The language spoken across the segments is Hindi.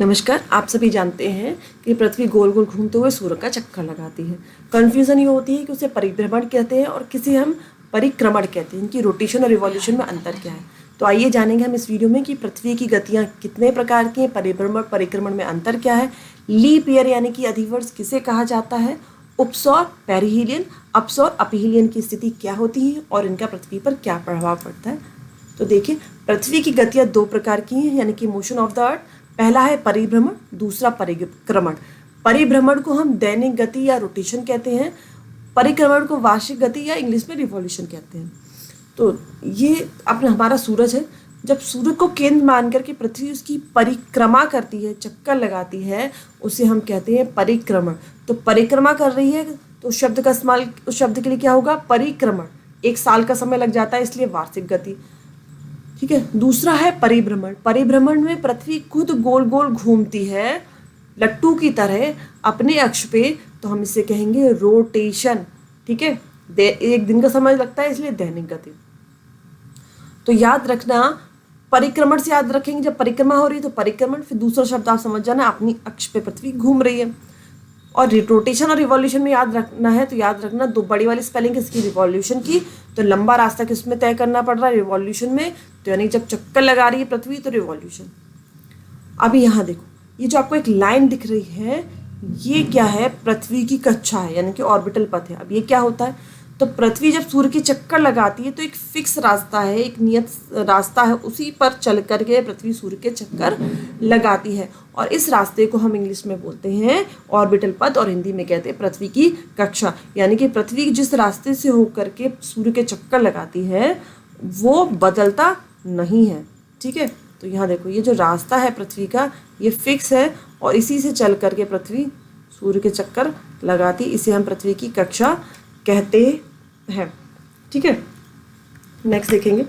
नमस्कार। आप सभी जानते हैं कि पृथ्वी गोल गोल घूमते हुए सूर्य का चक्कर लगाती है। कन्फ्यूज़न ये होती है कि उसे परिभ्रमण कहते हैं और किसे हम परिक्रमण कहते हैं। इनकी रोटेशन और रिवॉल्यूशन में अंतर क्या है, तो आइए जानेंगे हम इस वीडियो में कि पृथ्वी की गतियाँ कितने प्रकार की हैं, परिभ्रमण परिक्रमण में अंतर क्या है, लीप ईयर यानी कि अधिवर्ष किसे कहा जाता है, उपसौर पेरिहीलियन अपसौर अपीलियन की स्थिति क्या होती है और इनका पृथ्वी पर क्या प्रभाव पड़ता है। तो देखिए, पृथ्वी की गतियाँ दो प्रकार की हैं, यानी कि मोशन ऑफ द अर्थ। पहला है परिभ्रमण, दूसरा परिक्रमण। परिभ्रमण को हम दैनिक गति या रोटेशन कहते हैं, परिक्रमण को वार्षिक गति या इंग्लिश में रिवॉल्यूशन कहते हैं। तो ये अपना हमारा सूरज है। जब सूर्य को केंद्र मान करके पृथ्वी उसकी परिक्रमा करती है, चक्कर लगाती है, उसे हम कहते हैं परिक्रमण। तो परिक्रमा कर रही है तो शब्द का इस्तेमाल उस शब्द के लिए क्या होगा, परिक्रमण। 1 साल का समय लग जाता है, इसलिए वार्षिक गति। ठीक है। दूसरा है परिभ्रमण। परिभ्रमण में पृथ्वी खुद गोल गोल घूमती है लट्टू की तरह अपने अक्ष पे, तो हम इसे कहेंगे रोटेशन। ठीक है। 1 दिन का समय लगता है, इसलिए दैनिक गति। तो याद रखना, परिक्रमण से याद रखेंगे, जब परिक्रमा हो रही है तो परिक्रमण, फिर दूसरा शब्द आप समझ जाना, अपनी अक्ष पे पृथ्वी घूम रही है। और रोटेशन और रिवॉल्यूशन में याद रखना है, तो याद रखना 2 बड़ी वाली स्पेलिंग इसकी रिवॉल्यूशन की, तो लंबा रास्ता किसमें तय करना पड़ रहा है, रिवॉल्यूशन में। तो यानी जब चक्कर लगा रही है पृथ्वी तो रिवॉल्यूशन। अभी यहाँ देखो, ये जो आपको एक लाइन दिख रही है, ये क्या है, पृथ्वी की कक्षा है, यानी कि ऑर्बिटल पथ है। अब ये क्या होता है, तो पृथ्वी जब सूर्य की चक्कर लगाती है तो एक फिक्स रास्ता है, एक नियत रास्ता है, उसी पर चल करके पृथ्वी सूर्य के चक्कर लगाती है। और इस रास्ते को हम इंग्लिश में बोलते हैं ऑर्बिटल पथ और हिंदी में कहते हैं पृथ्वी की कक्षा। यानी कि पृथ्वी जिस रास्ते से होकर के सूर्य के चक्कर लगाती है वो बदलता नहीं है। ठीक है। तो यहाँ देखो, ये जो रास्ता है पृथ्वी का, ये फिक्स है और इसी से चल करके पृथ्वी सूर्य के चक्कर लगाती, इसे हम पृथ्वी की कक्षा कहते हैं। ठीक है। नेक्स्ट देखेंगे,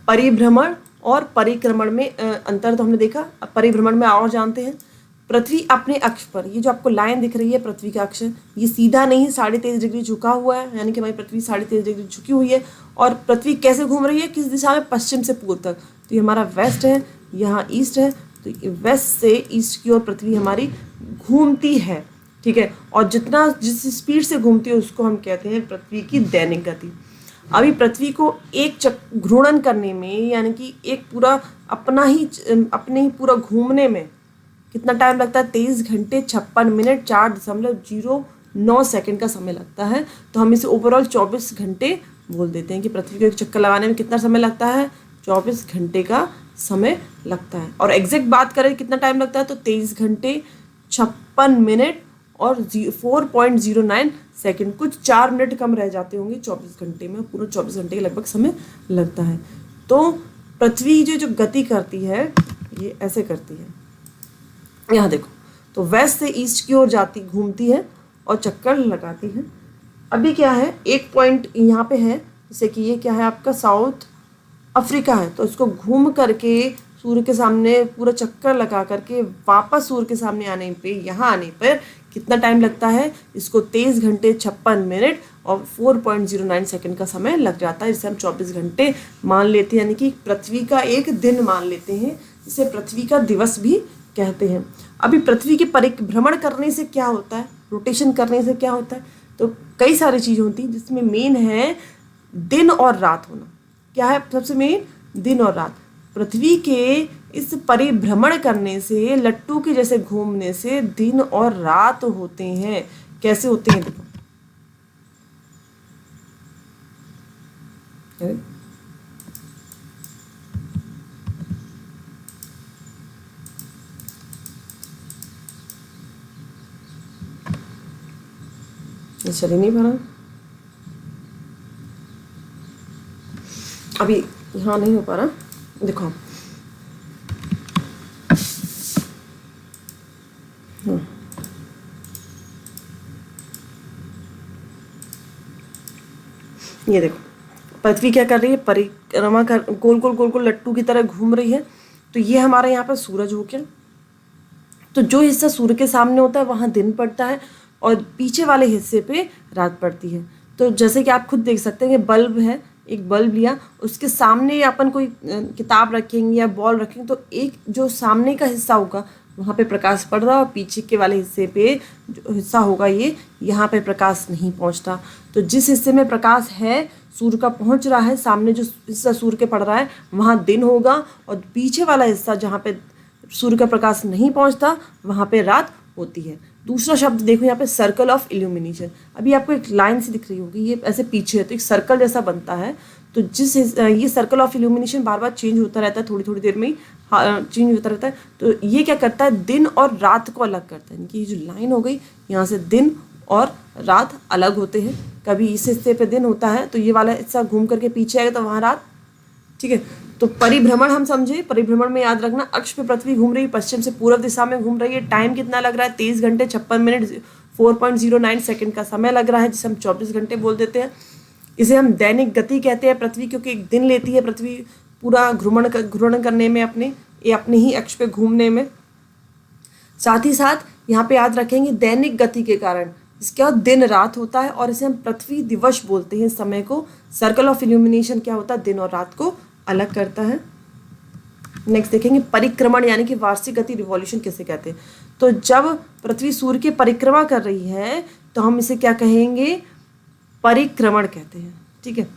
परिभ्रमण और परिक्रमण में अंतर तो हमने देखा। अब परिभ्रमण में और जानते हैं, पृथ्वी अपने अक्ष पर, ये जो आपको लाइन दिख रही है पृथ्वी का अक्ष, ये सीधा नहीं, 23.5 डिग्री झुका हुआ है, यानी कि हमारी पृथ्वी 23.5 डिग्री झुकी हुई है। और पृथ्वी कैसे घूम रही है, किस दिशा में, पश्चिम से पूर्व तक। तो ये हमारा वेस्ट है, यहाँ ईस्ट है, तो वेस्ट से ईस्ट की ओर पृथ्वी हमारी घूमती है। ठीक है। और जिस स्पीड से घूमती है उसको हम कहते हैं पृथ्वी की दैनिक गति। अभी पृथ्वी को एक घूर्णन करने में, यानी कि एक पूरा अपने ही पूरा घूमने में कितना टाइम लगता है, 23 घंटे 56 मिनट 4.09 सेकंड का समय लगता है। तो हम इसे ओवरऑल 24 घंटे बोल देते हैं कि पृथ्वी को एक चक्कर लगाने में कितना समय लगता है, 24 घंटे का समय लगता है। और एग्जैक्ट बात करें कितना टाइम लगता है, तो 23 घंटे 56 मिनट और 4.09 सेकंड, कुछ 4 मिनट कम रह जाते होंगे 24 घंटे में, पूरा 24 घंटे के लगभग समय लगता है। तो पृथ्वी जो गति करती है ये ऐसे करती है। यहाँ देखो, तो वेस्ट से ईस्ट की ओर घूमती है और चक्कर लगाती है। अभी क्या है, एक पॉइंट यहाँ पे है, जैसे कि ये क्या है आपका साउथ अफ्रीका है, तो इसको घूम करके सूर्य के सामने पूरा चक्कर लगा करके वापस सूर्य के सामने आने पे, यहाँ आने पर कितना टाइम लगता है, इसको 23 घंटे 56 मिनट और 4.09 सेकंड का समय लग जाता है, जिसे हम 24 घंटे मान लेते हैं, यानी कि पृथ्वी का एक दिन मान लेते हैं, जिसे पृथ्वी का दिवस भी कहते हैं। अभी पृथ्वी के परिभ्रमण करने से क्या होता है, रोटेशन करने से क्या होता है, तो कई सारी चीज़ें होती हैं, जिसमें मेन है दिन और रात होना। क्या है सबसे मेन, दिन और रात। पृथ्वी के इस परिभ्रमण करने से, लट्टू के जैसे घूमने से दिन और रात होते हैं। कैसे होते हैं देखो, ये चल ही नहीं पा रहा, अभी यहाँ नहीं हो पा रहा, देखो ये देखो, पृथ्वी क्या कर रही है, परिक्रमा कर, गोल गोल लट्टू की तरह घूम रही है। तो ये हमारा यहाँ पर सूरज हो गया। तो जो हिस्सा सूर्य के सामने होता है वहाँ दिन पड़ता है और पीछे वाले हिस्से पे रात पड़ती है। तो जैसे कि आप खुद देख सकते हैं कि बल्ब है, एक बल्ब लिया, उसके सामने अपन कोई किताब रखेंगे या बॉल रखेंगे, तो एक जो सामने का हिस्सा होगा वहाँ पे प्रकाश पड़ रहा है और पीछे के वाले हिस्से पे जो हिस्सा होगा ये, यहाँ पे प्रकाश नहीं पहुँचता। तो जिस हिस्से में प्रकाश है सूर्य का पहुँच रहा है, सामने जो हिस्सा सूर्य के पड़ रहा है वहाँ दिन होगा, और पीछे वाला हिस्सा जहाँ पे सूर्य का प्रकाश नहीं पहुँचता वहाँ पे रात होती है। दूसरा शब्द देखो यहाँ पे सर्कल ऑफ इल्यूमिनेशन। अभी आपको एक लाइन सी दिख रही होगी, ये ऐसे पीछे है तो एक सर्कल जैसा बनता है। तो ये circle of illumination bar bar change होता रहता है, थोड़ी थोड़ी देर में ही चेंज होता रहता है। तो ये क्या करता है, दिन और रात को अलग करता है। इनकी ये जो लाइन हो गई, यहाँ से दिन और रात अलग होते हैं। कभी इस हिस्से पे दिन होता है तो ये वाला हिस्सा घूम करके पीछे आएगा तो वहाँ रात, ठीक है। तो परिभ्रमण हम समझे, परिभ्रमण में याद रखना अक्ष पे पृथ्वी घूम रही है, पश्चिम से पूर्व दिशा में घूम रही है। टाइम कितना लग रहा है, 23 घंटे 56 मिनट 4.09 सेकंड का समय लग रहा है, जिसे हम 24 घंटे बोल देते हैं। इसे हम दैनिक गति कहते हैं पृथ्वी, क्योंकि एक दिन लेती है पृथ्वी पूरा घूर्णन करने में, अपने ही अक्ष पे घूमने में। साथ ही साथ यहाँ पे याद रखेंगे दैनिक गति के कारण इसके बाद दिन रात होता है, और इसे हम पृथ्वी दिवस बोलते हैं। समय को सर्कल ऑफ इल्यूमिनेशन क्या होता है, दिन और रात को अलग करता है। नेक्स्ट देखेंगे परिक्रमण यानी कि वार्षिक गति, रिवॉल्यूशन किसे कहते हैं। तो जब पृथ्वी सूर्य की परिक्रमा कर रही है तो हम इसे क्या कहेंगे, परिक्रमण कहते हैं, ठीक है।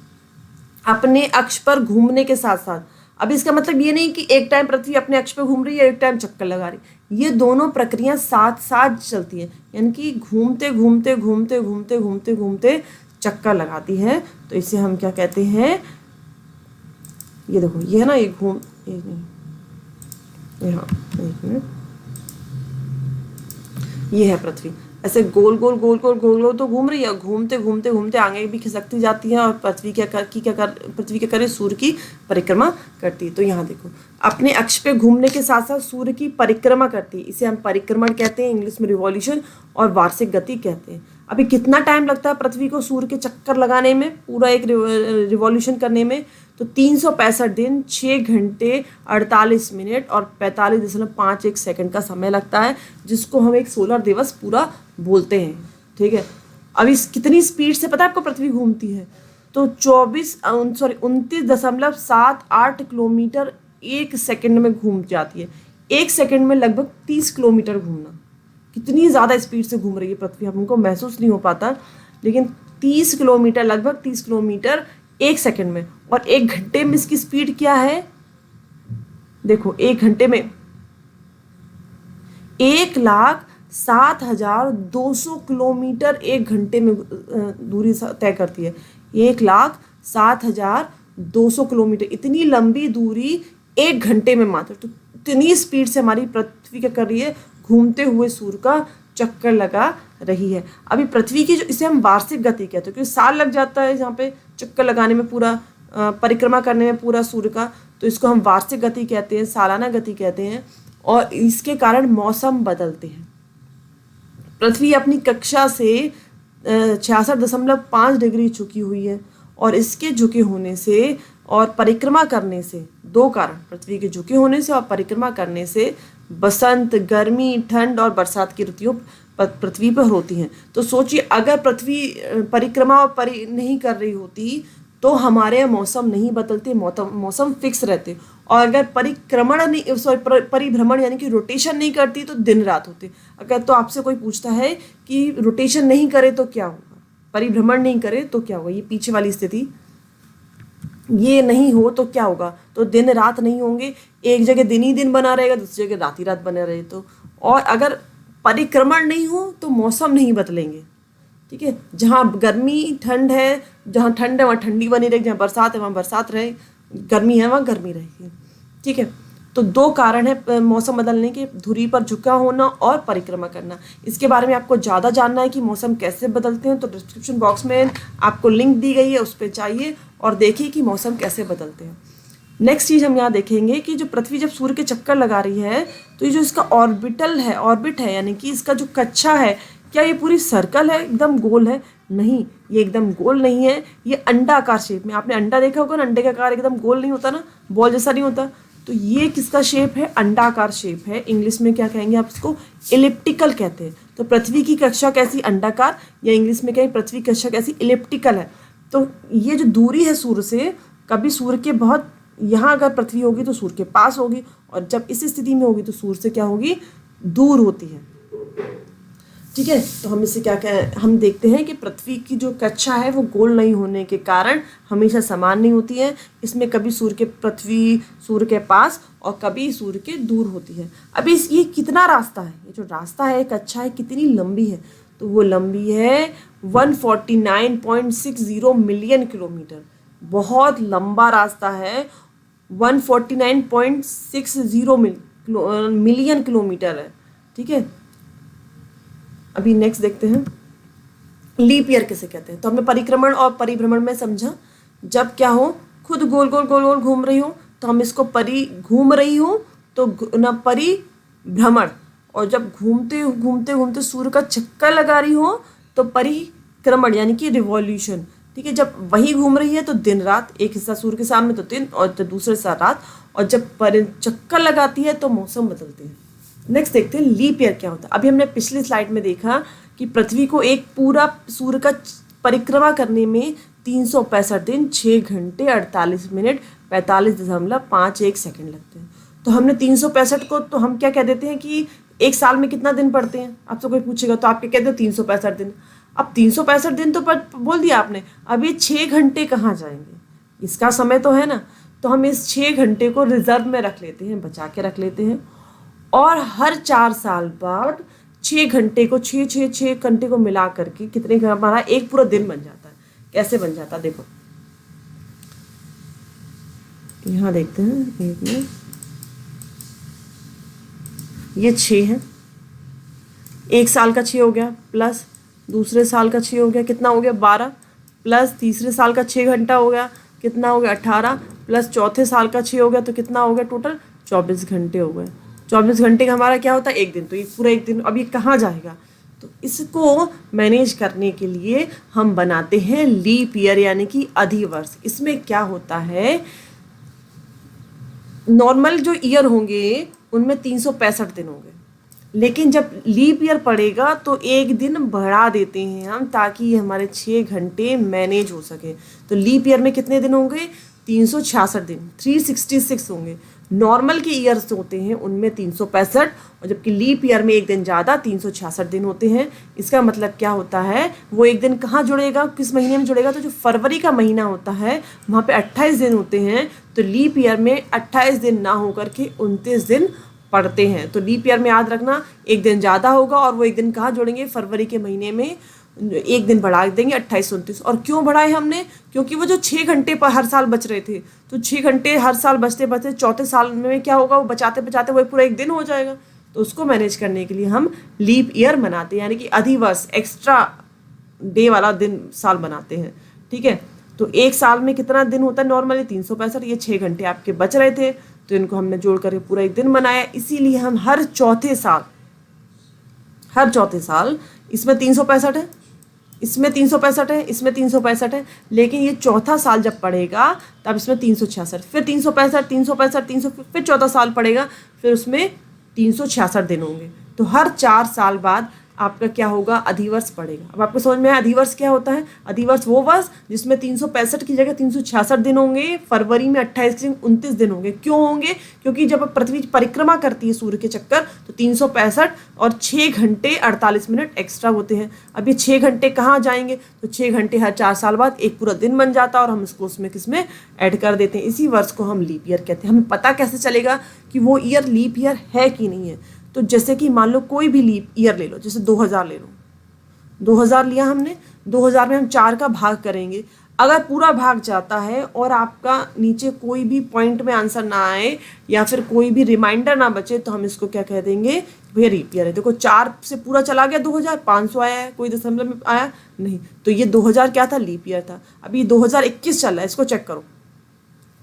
अपने अक्ष पर घूमने के साथ साथ, अब इसका मतलब ये नहीं कि एक टाइम पृथ्वी अपने अक्ष पर घूम रही है, एक टाइम चक्कर लगा रही, ये दोनों प्रक्रिया साथ साथ चलती है, यानी कि घूमते घूमते घूमते घूमते घूमते घूमते चक्कर लगाती है। तो इसे हम क्या कहते हैं, ये देखो ये है ना, ये घूम, ये नहीं, यहाँ एक मिनट, ये है पृथ्वी ऐसे गोल गोल गोल गोल गोल गोल तो घूम रही है, घूमते घूमते घूमते आगे भी खिसकती जाती है, और पृथ्वी क्या करे, सूर्य की परिक्रमा करती है। तो यहाँ देखो अपने अक्ष पे घूमने के साथ साथ सूर्य की परिक्रमा करती है, इसे हम परिक्रमण कहते हैं, इंग्लिश में रिवॉल्यूशन और वार्षिक गति कहते हैं। अभी कितना टाइम लगता है पृथ्वी को सूर्य के चक्कर लगाने में, पूरा एक रिवॉल्यूशन करने में, तो 365 दिन 6 घंटे 48 मिनट और 45.51 सेकंड का समय लगता है, जिसको हम एक सोलर दिवस पूरा बोलते हैं, ठीक है। अब इस कितनी स्पीड से पता है आपको पृथ्वी घूमती है, तो 29.78 किलोमीटर 1 सेकंड में घूम जाती है। 1 सेकंड में लगभग 30 किलोमीटर घूमना, कितनी ज़्यादा स्पीड से घूम रही है पृथ्वी, हमको महसूस नहीं हो पाता, लेकिन 30 किलोमीटर, लगभग 30 किलोमीटर 1 सेकंड में। और 1 घंटे में इसकी स्पीड क्या है, देखो 1 घंटे में 1,07,200 किलोमीटर 1 घंटे में दूरी तय करती है। 1,07,200 किलोमीटर, इतनी लंबी दूरी 1 घंटे में मात्र। तो इतनी स्पीड से हमारी पृथ्वी क्या कर रही है, घूमते हुए सूर्य का चक्कर लगा रही है। अभी पृथ्वी की जो, इसे हम वार्षिक गति कहते हैं, क्योंकि साल लग जाता है यहाँ पे चक्कर लगाने में, पूरा परिक्रमा करने में पूरा सूर्य का, तो इसको हम वार्षिक गति कहते हैं, सालाना गति कहते हैं। और इसके कारण मौसम बदलते हैं। पृथ्वी अपनी कक्षा से 66.5 डिग्री झुकी हुई है, और इसके झुके होने से और परिक्रमा करने से, 2 कारण, पृथ्वी के झुके होने से और परिक्रमा करने से बसंत, गर्मी, ठंड और बरसात की ऋतुएं पृथ्वी पर होती हैं। तो सोचिए अगर पृथ्वी परिक्रमा नहीं कर रही होती तो हमारे मौसम नहीं बदलते, मौसम फिक्स रहते। और अगर परिभ्रमण यानी कि रोटेशन नहीं करती तो दिन रात होते। अगर तो आपसे कोई पूछता है कि रोटेशन नहीं करे तो क्या होगा, परिभ्रमण नहीं करे तो क्या होगा, ये पीछे वाली स्थिति, ये नहीं हो तो क्या होगा, तो दिन रात नहीं होंगे, एक जगह दिन ही दिन बना रहेगा, दूसरी जगह रात ही रात बना रहे। तो और अगर परिक्रमण नहीं हो तो मौसम नहीं बदलेंगे, ठीक है। जहाँ गर्मी ठंड है, जहाँ ठंड है वहाँ ठंडी बनी रहेगी, जहाँ बरसात है वहाँ बरसात रहे, गर्मी है वहाँ गर्मी रहेगी, ठीक है। तो 2 कारण है मौसम बदलने के, धुरी पर झुका होना और परिक्रमा करना। इसके बारे में आपको ज़्यादा जानना है कि मौसम कैसे बदलते हैं, तो डिस्क्रिप्शन बॉक्स में आपको लिंक दी गई है, उस पर जाइए और देखिए कि मौसम कैसे बदलते हैं। नेक्स्ट चीज़ हम यहाँ देखेंगे कि जो पृथ्वी जब सूर्य के चक्कर लगा रही है तो ये जो इसका ऑर्बिट है, यानी कि इसका जो कक्षा है, क्या ये पूरी सर्कल है, एकदम गोल है? नहीं, ये एकदम गोल नहीं है, ये अंडाकार शेप में। आपने अंडा देखा होगा ना, अंडे का आकार एकदम गोल नहीं होता ना, बॉल जैसा नहीं होता। तो ये किसका शेप है, अंडाकार शेप है। इंग्लिश में क्या कहेंगे आप इसको, इलिप्टिकल कहते हैं। तो पृथ्वी की कक्षा कैसी, अंडाकार, या इंग्लिश में कहें पृथ्वी की कक्षा कैसी, इलिप्टिकल है। तो ये जो दूरी है सूर्य से, कभी सूर्य के बहुत, यहाँ अगर पृथ्वी होगी तो सूर्य के पास होगी, और जब इस स्थिति में होगी तो सूर्य से क्या होगी, दूर होती है। ठीक है, तो हम इसे क्या कहें, हम देखते हैं कि पृथ्वी की जो कक्षा है वो गोल नहीं होने के कारण हमेशा समान नहीं होती है। इसमें कभी पृथ्वी सूर्य के पास और कभी सूर्य के दूर होती है। अभी ये कितना रास्ता है, ये जो रास्ता है कक्षा है कितनी लंबी है, तो वो लंबी है 149.60 मिलियन किलोमीटर। बहुत लंबा रास्ता है, 149.60 मिलियन किलोमीटर है। ठीक है, अभी नेक्स्ट देखते हैं लीप ईयर किसे कहते हैं। तो हमने परिक्रमण और परिभ्रमण में समझा, जब क्या हो खुद गोल गोल गोल गोल घूम रही हो तो हम इसको घूम रही हो तो ना परिभ्रमण, और जब घूमते घूमते घूमते सूर्य का चक्कर लगा रही हो तो परिक्रमण यानी कि रिवॉल्यूशन। ठीक है, जब वही घूम रही है तो दिन रात, एक हिस्सा सूर्य के सामने तो दिन और तो दूसरे हिस्सा रात, और जब चक्कर लगाती है तो मौसम बदलते हैं। नेक्स्ट देखते हैं लीप ईयर क्या होता है। अभी हमने पिछली स्लाइड में देखा कि पृथ्वी को एक पूरा सूर्य का परिक्रमा करने में 365 दिन 6 घंटे 48 मिनट 45.51 सेकंड लगते हैं। तो हमने 365 को तो हम क्या कह देते हैं कि एक साल में कितना दिन पड़ते हैं, आपसे कोई पूछेगा तो आप क्या कहते हो 365 दिन। अब 365 दिन तो बोल दिया आपने, अब ये 6 घंटे कहाँ जाएंगे, इसका समय तो है ना, तो हम इस 6 घंटे को रिजर्व में रख लेते हैं, बचा के रख लेते हैं, और हर 4 साल बाद 6 घंटे को 6 घंटे को मिला करके कितने का हमारा एक पूरा दिन बन जाता है। कैसे बन जाता है देखो, यहाँ देखते हैं एक में, ये 6 है, एक साल का 6 हो गया, प्लस दूसरे साल का 6 हो गया, कितना हो गया 12, प्लस तीसरे साल का 6 घंटा हो गया, कितना हो गया 18, प्लस चौथे साल का 6 हो गया, तो कितना हो गया टोटल 24 घंटे हो गए। 24 घंटे का हमारा क्या होता है एक दिन, तो ये पूरा एक दिन। अब ये कहाँ जाएगा, तो इसको मैनेज करने के लिए हम बनाते हैं लीप ईयर यानी कि अधिवर्ष। इसमें क्या होता है, नॉर्मल जो ईयर होंगे उनमें 365 दिन होंगे, लेकिन जब लीप ईयर पड़ेगा तो एक दिन बढ़ा देते हैं हम, ताकि हमारे 6 घंटे मैनेज हो सके। तो लीप ईयर में कितने दिन होंगे 366 दिन, 366 होंगे। नॉर्मल के ईयर्स होते हैं उनमें 365, और जबकि लीप ईयर में एक दिन ज़्यादा 366 दिन होते हैं। इसका मतलब क्या होता है, वो एक दिन कहाँ जुड़ेगा, किस महीने में जुड़ेगा, तो जो फरवरी का महीना होता है वहाँ पे 28 दिन होते हैं, तो लीप ईयर में 28 दिन ना होकर के 29 दिन पड़ते हैं। तो लीप ईयर में याद रखना एक दिन ज़्यादा होगा, और वो एक दिन कहाँ जोड़ेंगे, फरवरी के महीने में एक दिन बढ़ा देंगे 28 29। और क्यों बढ़ाए हमने, क्योंकि वो जो 6 घंटे पर हर साल बच रहे थे, तो 6 घंटे हर साल बचते बचते चौथे साल में क्या होगा, वो बचाते बचाते वही पूरा एक दिन हो जाएगा। तो उसको मैनेज करने के लिए हम लीप ईयर मनाते हैं, यानी कि अधिवर्ष, एक्स्ट्रा डे वाला दिन साल बनाते हैं। ठीक है, तो एक साल में कितना दिन होता है नॉर्मली 365, ये 6 घंटे आपके बच रहे थे तो इनको हमने जोड़ करके पूरा एक दिन बनाया। इसीलिए हम हर चौथे साल इसमें 365 है, इसमें 365 है, इसमें 365 है, लेकिन ये चौथा साल जब पड़ेगा तब इसमें 366, फिर 365 365 300, फिर चौथा साल पड़ेगा, फिर उसमें 366 दिन होंगे। तो हर 4 साल बाद आपका क्या होगा, अधिवर्ष पड़ेगा। अब आपको समझ में आया अधिवर्ष क्या होता है। अधिवर्ष वो वर्ष जिसमें 365 की जगह 366 दिन होंगे, फरवरी में 28 की जगह 29 दिन होंगे। क्यों होंगे, क्योंकि जब पृथ्वी परिक्रमा करती है सूर्य के चक्कर तो 365 और 6 घंटे 48 मिनट एक्स्ट्रा होते हैं। अब ये 6 घंटे कहाँ जाएंगे, तो 6 घंटे हर 4 साल बाद एक पूरा दिन बन जाता है, और हम इसको उसमें किसमें ऐड कर देते हैं। इसी वर्ष को हम लीप ईयर कहते हैं। हमें पता कैसे चलेगा कि वो ईयर लीप ईयर है कि नहीं है, तो जैसे कि मान लो कोई भी लीप ईयर ले लो, जैसे 2000 ले लो, 2000 लिया हमने, 2000 में हम 4 का भाग करेंगे। अगर पूरा भाग जाता है और आपका नीचे कोई भी पॉइंट में आंसर ना आए या फिर कोई भी रिमाइंडर ना बचे, तो हम इसको क्या कह देंगे, भैया लीप ईयर है। देखो 4 से पूरा चला गया 2000, 500 आया है, कोई दशमलव में आया नहीं, तो ये 2000 क्या था, लीप ईयर था। अभी 2021 चल रहा है, इसको चेक करो,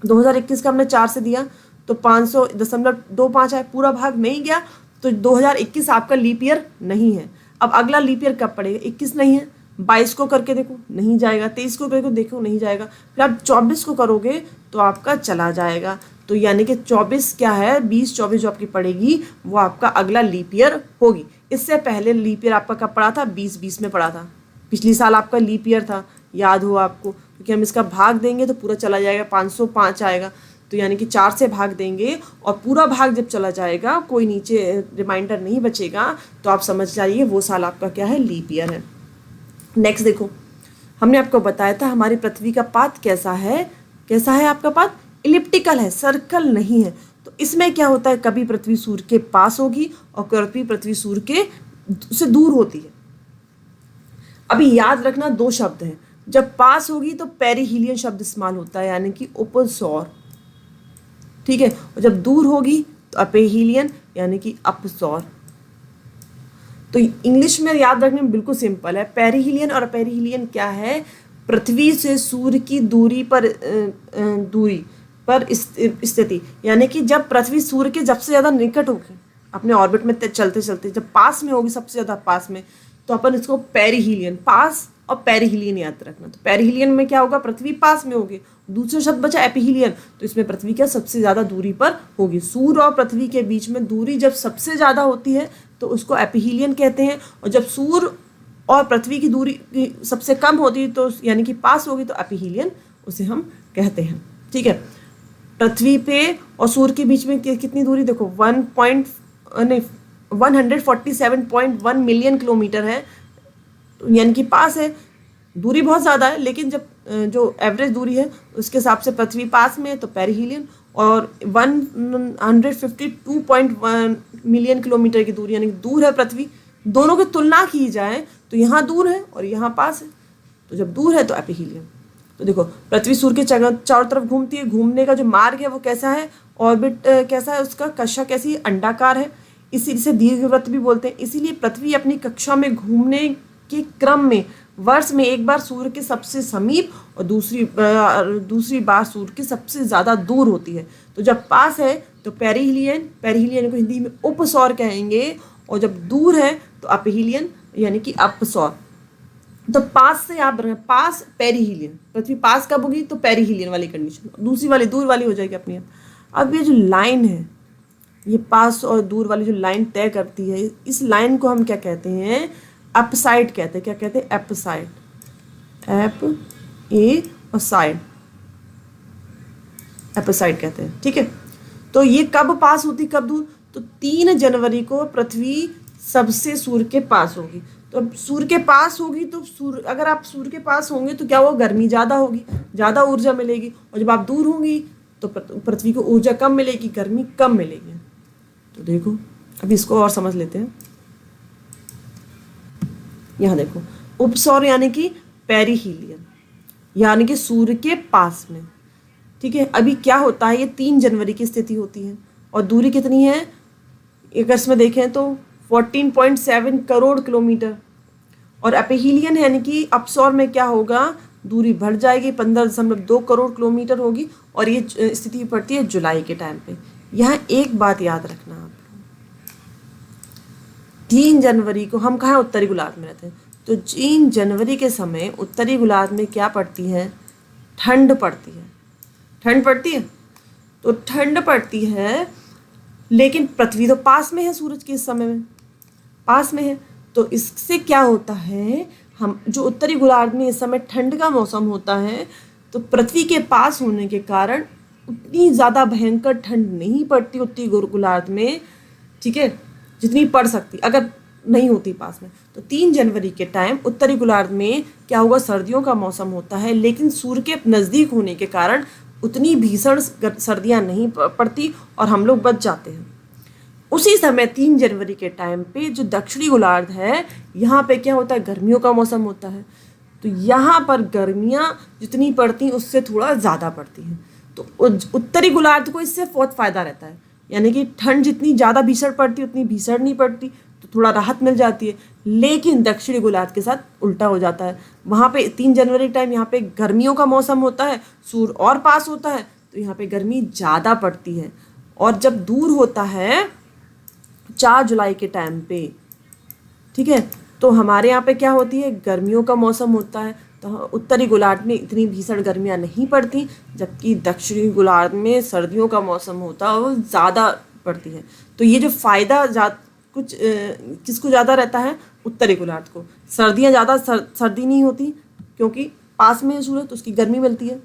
2021 का हमने 4 से दिया तो 500.25 आया, पूरा भाग नहीं गया, तो 2021 आपका लीप ईयर नहीं है। अब अगला लीप ईयर कब पड़ेगा, 21 नहीं है, 22 को करके देखो नहीं जाएगा, 23 को करके देखो नहीं जाएगा, फिर आप 24 को करोगे तो आपका चला जाएगा। तो यानी कि 24 क्या है, 20-24 जो आपकी पड़ेगी वो आपका अगला लीप ईयर होगी। इससे पहले लीप ईयर आपका कब पड़ा था, 2020 में पड़ा था, पिछली साल आपका लीप ईयर था, याद हो आपको, क्योंकि हम इसका भाग देंगे तो पूरा चला जाएगा, 505 आएगा, तो तो यानी कि 4 से भाग देंगे और पूरा भाग जब चला जाएगा, कोई नीचे रिमाइंडर नहीं बचेगा, तो आप समझ जाइए वो साल आपका क्या है, लीप ईयर है। नेक्स्ट देखो, हमने आपको बताया था हमारी पृथ्वी का पाथ कैसा है आपका पाथ, इलिप्टिकल है, सर्कल नहीं है। तो इसमें क्या होता है, कभी पृथ्वी सूर्य के पास होगी और कभी पृथ्वी सूर्य के से दूर होती है। अभी याद रखना 2 शब्द हैं, जब पास होगी तो पेरिहीलियन शब्द इस्तेमाल होता है, यानी कि उपसौर, ठीक है, और जब दूर होगी तो अपेहीलियन यानी कि अपसौर। तो इंग्लिश में याद रखने में बिल्कुल सिंपल है, पेरिहीलियन और अपेरिहीलियन क्या है, पृथ्वी से सूर्य की दूरी पर स्थिति, यानी कि जब पृथ्वी सूर्य के सबसे ज़्यादा निकट होगी अपने ऑर्बिट में चलते चलते, जब पास में होगी सबसे ज़्यादा पास में, तो अपन इसको पेरिहीलियन, पास और पेरिहीलियन याद रखना। तो पेरिहीलियन में क्या होगा, पृथ्वी पास में होगी। दूसरा शब्द बचा एपिहीलियन, तो इसमें पृथ्वी क्या सबसे ज़्यादा दूरी पर होगी। सूर्य और पृथ्वी के बीच में दूरी जब सबसे ज़्यादा होती है तो उसको एपिहीलियन कहते हैं, और जब सूर्य और पृथ्वी की दूरी सबसे कम होती है तो यानी कि पास होगी तो एपिहीलियन उसे हम कहते हैं, ठीक है। पृथ्वी पे और सूर्य के बीच में कितनी दूरी देखो, 147.1 मिलियन किलोमीटर है, यानी कि पास है, दूरी बहुत ज़्यादा है, लेकिन जब जो एवरेज दूरी है उसके हिसाब से पृथ्वी पास में है तो पेरिहीलियन, और 152.1 मिलियन किलोमीटर की दूरी यानी कि दूर है पृथ्वी, दोनों की तुलना की जाए तो यहाँ दूर है और यहाँ पास है, तो जब दूर है तो एपिहीलियन। तो देखो पृथ्वी सूर्य के चारों तरफ घूमती है, घूमने का जो मार्ग है वो कैसा है, ऑर्बिट कैसा है, उसका कक्षा कैसी है, अंडाकार है, इसे दीर्घवृत्त भी बोलते हैं। इसीलिए पृथ्वी अपनी कक्षा में घूमने के क्रम में वर्ष में एक बार सूर्य के सबसे समीप और दूसरी बार सूर्य के सबसे ज़्यादा दूर होती है। तो जब पास है तो पेरिहीलियन को हिंदी में उपसौर कहेंगे, और जब दूर है तो अपेहीलियन यानी कि अपसौर। तो पास से आप रखें, पास पेरिहीलियन, पृथ्वी पास कब होगी तो पेरिहीलियन वाली कंडीशन, दूसरी वाली दूर वाली हो जाएगी अपनी आप। अब ये जो लाइन है, ये पास और दूर वाली जो लाइन तय करती है, इस लाइन को हम क्या कहते हैं, अपसाइड कहते हैं। क्या कहते हैं, अपसाइड, एप ए और साइड, अपसाइड कहते हैं, ठीक है। तो ये कब पास होती कब दूर, तो 3 जनवरी को पृथ्वी सबसे सूर्य के पास होगी। तो अब सूर्य के पास होगी तो अगर आप सूर्य के पास होंगे तो क्या होगा, गर्मी ज़्यादा होगी, ज़्यादा ऊर्जा मिलेगी, और जब आप दूर होंगी तो पृथ्वी को ऊर्जा कम मिलेगी, गर्मी कम मिलेगी। तो देखो अभी इसको और समझ लेते हैं। यहाँ देखो, उपसौर यानी कि पेरिहीलियन, यानी कि सूर्य के पास में, ठीक है। अभी क्या होता है, ये 3 जनवरी की स्थिति होती है और दूरी कितनी है, अगर इसमें देखें तो 14.7 करोड़ किलोमीटर, और एपिहीलियन यानी कि अपसौर में क्या होगा, दूरी बढ़ जाएगी, 15.2 करोड़ किलोमीटर होगी, और ये स्थिति पड़ती है जुलाई के टाइम पे। यहाँ एक बात याद रखना आप, 3 जनवरी को हम कहाँ उत्तरी गोलार्ध में रहते हैं, तो 3 जनवरी के समय उत्तरी गोलार्ध में क्या पड़ती है, ठंड पड़ती है, ठंड पड़ती है। तो ठंड पड़ती है, लेकिन पृथ्वी तो पास में है, सूरज के इस समय में पास में है, तो इससे क्या होता है, हम जो उत्तरी गोलार्ध में इस समय ठंड का मौसम होता है, तो पृथ्वी के पास होने के कारण उतनी ज़्यादा भयंकर ठंड नहीं पड़ती उत्तरी गोलार्ध में, ठीक है, जितनी पड़ सकती अगर नहीं होती पास में। तो 3 जनवरी के टाइम उत्तरी गोलार्ध में क्या होगा, सर्दियों का मौसम होता है, लेकिन सूर्य के नज़दीक होने के कारण उतनी भीषण सर्दियाँ नहीं पड़ती और हम लोग बच जाते हैं। उसी समय 3 जनवरी के टाइम पे जो दक्षिणी गोलार्ध है, यहाँ पे क्या होता है, गर्मियों का मौसम होता है, तो यहाँ पर गर्मियाँ जितनी पड़ती उससे थोड़ा ज़्यादा पड़ती हैं। तो उत्तरी गोलार्ध को इससे बहुत फ़ायदा रहता है, यानी कि ठंड जितनी ज़्यादा भीषण पड़ती उतनी भीषण नहीं पड़ती, तो थोड़ा राहत मिल जाती है। लेकिन दक्षिणी गोलार्ध के साथ उल्टा हो जाता है, वहाँ पे 3 जनवरी टाइम यहाँ पे गर्मियों का मौसम होता है, सूर्य और पास होता है, तो यहाँ पे गर्मी ज़्यादा पड़ती है। और जब दूर होता है 4 जुलाई के टाइम पे, ठीक है, तो हमारे यहाँ पे क्या होती है, गर्मियों का मौसम होता है, तो उत्तरी गोलार्ध में इतनी भीषण गर्मियाँ नहीं पड़ती, जबकि दक्षिणी गोलार्ध में सर्दियों का मौसम होता है वो ज़्यादा पड़ती है। तो ये जो फ़ायदा किसको ज़्यादा रहता है, उत्तरी गोलार्ध को। सर्दियाँ ज़्यादा सर्दी नहीं होती क्योंकि पास में है सूरज, तो उसकी गर्मी मिलती है,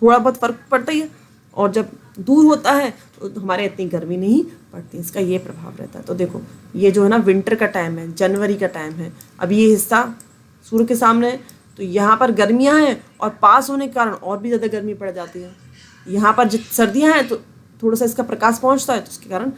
थोड़ा बहुत फ़र्क पड़ता ही है। और जब दूर होता है तो हमारे इतनी गर्मी नहीं पड़ती, इसका ये प्रभाव रहता है। तो देखो ये जो है ना विंटर का टाइम है, जनवरी का टाइम है, अब ये हिस्सा सूर्य के सामने है तो यहाँ पर गर्मियाँ हैं और पास होने के कारण और भी ज़्यादा गर्मी पड़ जाती है। यहाँ पर जब सर्दियाँ हैं तो थोड़ा सा इसका प्रकाश पहुँचता है तो उसके कारण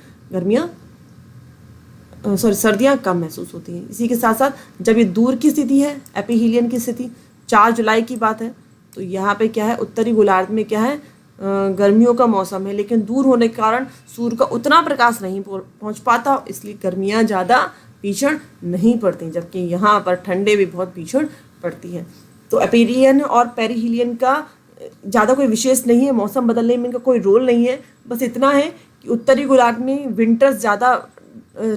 सर्दियाँ कम महसूस होती हैं। इसी के साथ साथ जब ये दूर की स्थिति है, एपीहीलियन की स्थिति 4 जुलाई की बात है, तो यहाँ पे क्या है, उत्तरी गोलार्ध में क्या है, गर्मियों का मौसम है, लेकिन दूर होने के कारण सूर्य का उतना प्रकाश नहीं पहुँच पाता, इसलिए गर्मियाँ ज़्यादा भीषण नहीं पड़ती, जबकि यहाँ पर ठंडे भी बहुत भीषण पड़ती हैं। तो एपीरियन और पेरिहीलियन का ज़्यादा कोई विशेष नहीं है, मौसम बदलने में इनका कोई रोल नहीं है। बस इतना है कि उत्तरी गोलार्ध में विंटर्स ज़्यादा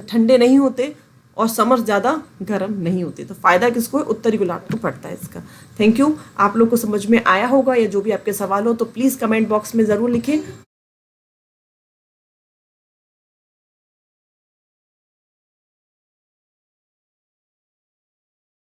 ठंडे नहीं होते और समर ज़्यादा गर्म नहीं होते। तो फ़ायदा किसको है, उत्तरी गोलार्ध को पड़ता है इसका। Thank you. आप लोग को समझ में आया होगा, या जो भी आपके सवाल हो तो प्लीज़ कमेंट बॉक्स में ज़रूर लिखें।